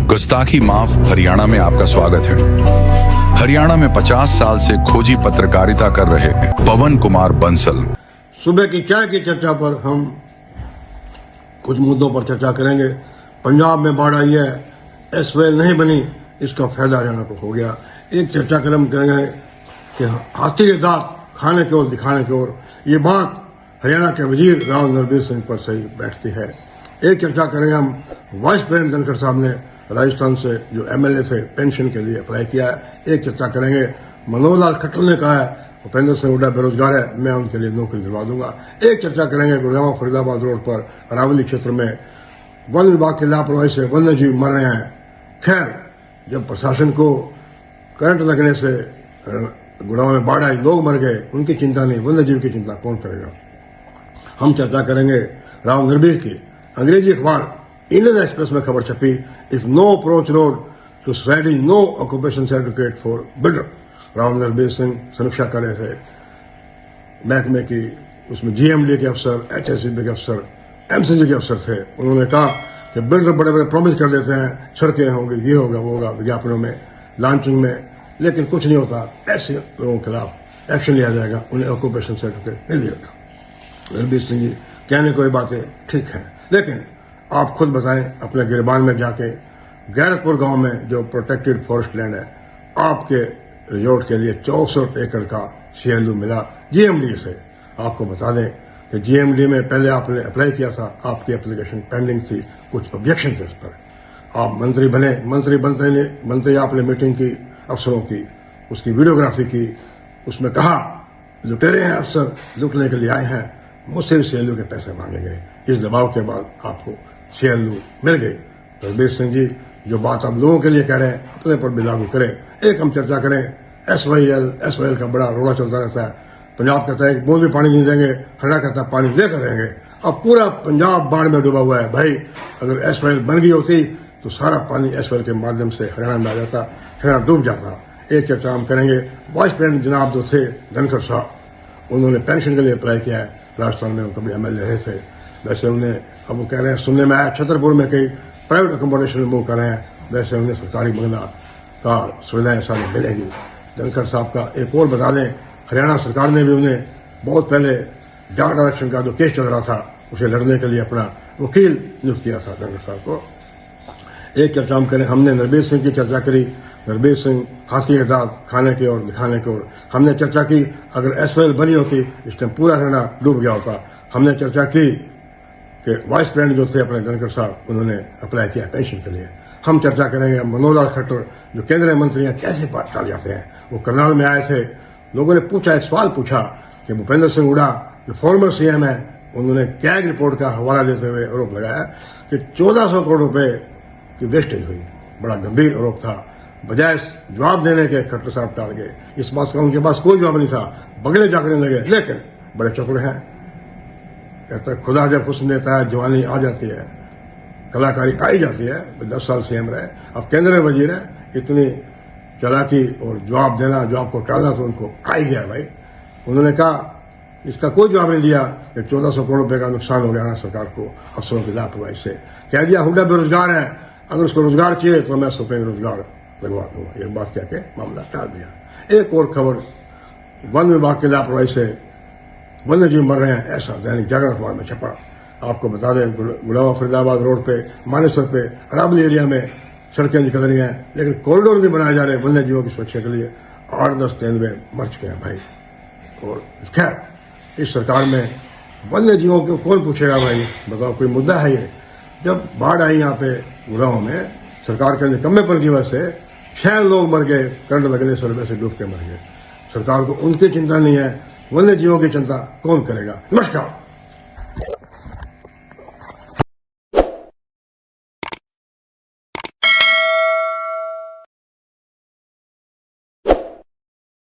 गुस्ताखी माफ हरियाणा में आपका स्वागत है। हरियाणा में 50 साल से खोजी पत्रकारिता कर रहे पवन कुमार बंसल सुबह की चाय की चर्चा पर हम कुछ मुद्दों पर चर्चा करेंगे। पंजाब में बाढ़ आई है, एसवेल नहीं बनी, इसका फायदा हरियाणा को हो गया। एक चर्चा क्रम करेंगे कि हाथी के दांत खाने की ओर दिखाने की ओर, ये बात हरियाणा के वजीर राव नरबीर सिंह पर सही बैठती है। एक चर्चा करेंगे हम वाइस प्रेसिडेंट धनखड़ साहब ने राजस्थान से जो एमएलए थे पेंशन के लिए अप्लाई किया है। एक चर्चा करेंगे मनोहर लाल खट्टर ने कहा है भूपेंद्र सिंह हुड्डा बेरोजगार है, मैं उनके लिए नौकरी दिलवा दूंगा। एक चर्चा करेंगे गुड़गांव फरीदाबाद रोड पर अरावली क्षेत्र में वन विभाग की लापरवाही से वन्य जीव मर रहे हैं। खैर, जब प्रशासन को करंट लगने से गुड़गांव में बाढ़ आई, लोग मर गए, उनकी चिंता नहीं, वन्य जीव की चिंता कौन करेगा। हम चर्चा करेंगे राव नरबीर की। अंग्रेजी अखबार इंडियन एक्सप्रेस में खबर छपी, if no approach road to स्वेडी no occupation certificate for builder. Rao Narbir Singh समीक्षा कर रहे थे महकमे की, उसमें जीएमडी के अफसर, एचएससीबी के अफसर, एमसीजी के अफसर थे। उन्होंने कहा कि बिल्डर बड़े बड़े प्रॉमिस कर देते हैं, सड़कें होंगी, ये होगा वो होगा, विज्ञापनों में, लॉन्चिंग में, लेकिन कुछ नहीं होता। ऐसे लोगों के खिलाफ एक्शन लिया जाएगा, उन्हें ऑक्यूपेशन सर्टिफिकेट नहीं दिएगा। नरबीर सिंह जी कहने को ये बातें ठीक है, लेकिन आप खुद बताएं, अपने गिरबान में जाके गैरतपुर गांव में जो प्रोटेक्टेड फॉरेस्ट लैंड है, आपके रिजॉर्ट के लिए 64 एकड़ का सीएलयू मिला जीएमडी से। आपको बता दें कि जीएमडी में पहले आपने अप्लाई किया था, आपकी एप्लीकेशन पेंडिंग थी, कुछ ऑब्जेक्शन थे उस पर। आप मंत्री बने, मंत्री बनते ही आपने मीटिंग की अफसरों की, उसकी वीडियोग्राफी की, उसमें कहा लुटेरे हैं अफसर, लुटने के लिए आए हैं, मुझसे भी सीएलयू के पैसे मांगे गए। इस दबाव के बाद आपको सीएलयू मिल गई। नरबीर सिंह जी जो बात आप लोगों के लिए कह रहे हैं, अपने पर भी लागू करें। एक हम चर्चा करें एसवाईएल का बड़ा रोड़ा चलता रहता है। पंजाब कहता है बूंद भी पानी नहीं देंगे, हरियाणा कहता है पानी लेकर रहेंगे। अब पूरा पंजाब बाढ़ में डूबा हुआ है। भाई, अगर एसवाईएल बन गई होती तो सारा पानी एसवाईएल के माध्यम से हरियाणा में आ जाता, हरियाणा डूब जाता। एक चर्चा हम करेंगे वाइस प्रेसिडेंट जनाब जो थे धनखड़ साहब, उन्होंने पेंशन के लिए अप्लाई किया है। राजस्थान में वो कभी एमएलए रहे थे। वैसे उन्हें, अब वो कह रहे हैं, सुनने में आया छतरपुर में कई प्राइवेट अकोमोडेशन में मूव कर रहे हैं, वैसे उन्हें सरकारी बंगला कार सुविधाएं सारी मिलेगी। धनखड़ साहब का एक और बता दें, हरियाणा सरकार ने भी उन्हें बहुत पहले डाटा आरक्षण का जो केस चल रहा था, उसे लड़ने के लिए अपना वकील नियुक्त किया था धनखड़ साहब को। एक चर्चा हम करें, हमने नरबीर सिंह की चर्चा करी। नरबीर सिंह हाथी के दांत खाने की ओर दिखाने की ओर। हमने चर्चा की अगर एसवाईएल बनी होती इस टाइम पूरा हरियाणा डूब गया होता। हमने चर्चा की कि वाइस प्रेसिडेंट जो थे अपने धनखड़ साहब, उन्होंने अप्लाई किया पेंशन के लिए। हम चर्चा करेंगे मनोहर लाल खट्टर जो केंद्रीय मंत्री हैं कैसे बात टाल जाते हैं। वो करनाल में आए थे, लोगों ने पूछा, एक सवाल पूछा कि भूपेंद्र सिंह हुड्डा जो फॉर्मर सीएम है, उन्होंने कैग रिपोर्ट का हवाला देते हुए आरोप लगाया कि 1400 करोड़ रुपए की वेस्टेज हुई। बड़ा गंभीर आरोप था। बजाय जवाब देने के खट्टर साहब टाल गए। इस बात का उनके पास कोई जवाब नहीं था, बगले जागने लगे। लेकिन बड़े चतुर हैं, कहता है खुदा जब हुस्न देता है जवानी आ जाती है, कलाकारी आई जाती है। 10 साल सीएम रहे, अब केंद्र में वजीर है। इतनी चालाकी और जवाब देना, जवाब को टालना तो उनको आ ही गया भाई। उन्होंने कहा, इसका कोई जवाब नहीं दिया कि 1400 करोड़ रुपए का नुकसान हो गया हरियाणा सरकार को अफसरों की लापरवाही से। कह दिया हुड्डा बेरोजगार है, अगर उसको रोजगार चाहिए तो मैं 100 रुपये रोजगार लगवा दूंगा। ये बात कह के मामला टाल दिया। एक और खबर, वन विभाग की लापरवाही से वन्य जीव मर रहे हैं, ऐसा दैनिक जागरण अखबार में छपा। आपको बता दें, गुड़गांव फरीदाबाद रोड पे, मानेसर पे, अरावली एरिया में सड़कें निकल रही हैं, लेकिन कॉरिडोर नहीं बनाए जा रहे वन्य जीवों की सुरक्षा के लिए। 8-10 तेंदुए मर चुके हैं भाई। और खैर, इस सरकार में वन्य जीवों को कौन पूछेगा भाई, बताओ, कोई मुद्दा है ये। जब बाढ़ आई यहाँ पे गुड़गांव में, सरकार के निकम्मेपन की वजह से 6 लोग मर गए, करंट लगने से वजह से डूब के मर गए। सरकार को उनकी चिंता नहीं है, वन्य जीवों की चिंता कौन करेगा। नमस्कार।